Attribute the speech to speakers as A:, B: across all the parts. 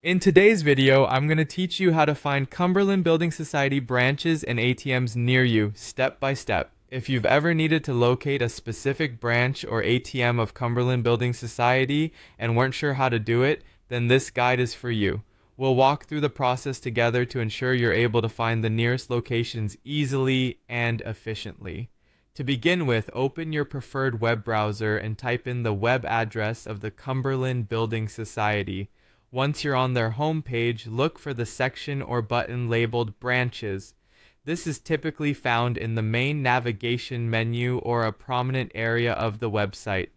A: In today's video, I'm going to teach you how to find Cumberland Building Society branches and ATMs near you, step by step. If you've ever needed to locate a specific branch or ATM of Cumberland Building Society and weren't sure how to do it, then this guide is for you. We'll walk through the process together to ensure you're able to find the nearest locations easily and efficiently. To begin with, open your preferred web browser and type in the web address of the Cumberland Building Society. Once you're on their homepage, look for the section or button labeled Branches. This is typically found in the main navigation menu or a prominent area of the website.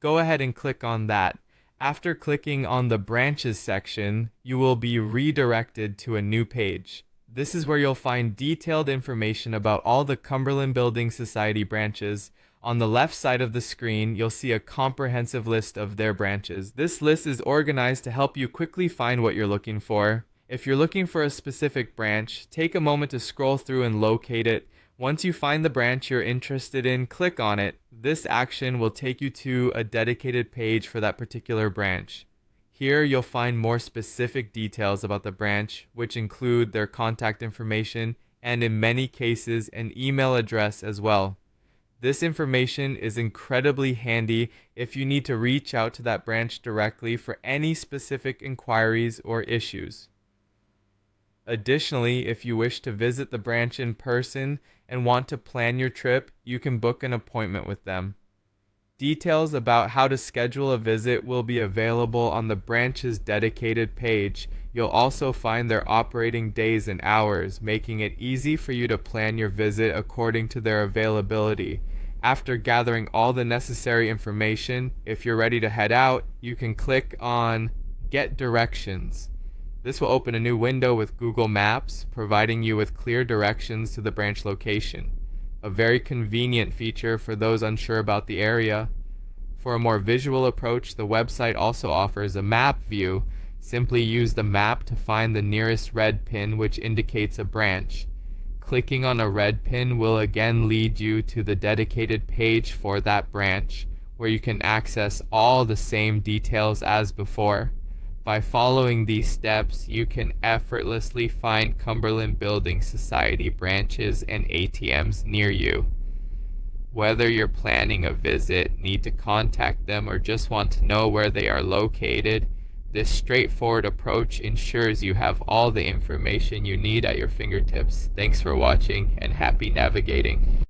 A: Go ahead and click on that. After clicking on the Branches section, you will be redirected to a new page. This is where you'll find detailed information about all the Cumberland Building Society branches. On the left side of the screen, you'll see a comprehensive list of their branches. This list is organized to help you quickly find what you're looking for. If you're looking for a specific branch, take a moment to scroll through and locate it. Once you find the branch you're interested in, click on it. This action will take you to a dedicated page for that particular branch. Here you'll find more specific details about the branch, which include their contact information and in many cases an email address as well. This information is incredibly handy if you need to reach out to that branch directly for any specific inquiries or issues. Additionally, if you wish to visit the branch in person and want to plan your trip, you can book an appointment with them. Details about how to schedule a visit will be available on the branch's dedicated page. You'll also find their operating days and hours, making it easy for you to plan your visit according to their availability. After gathering all the necessary information, if you're ready to head out, you can click on Get Directions. This will open a new window with Google Maps, providing you with clear directions to the branch location. A very convenient feature for those unsure about the area. For a more visual approach, the website also offers a map view. Simply use the map to find the nearest red pin which indicates a branch. Clicking on a red pin will again lead you to the dedicated page for that branch, where you can access all the same details as before. By following these steps, you can effortlessly find Cumberland Building Society branches and ATMs near you. Whether you're planning a visit, need to contact them, or just want to know where they are located, this straightforward approach ensures you have all the information you need at your fingertips. Thanks for watching and happy navigating.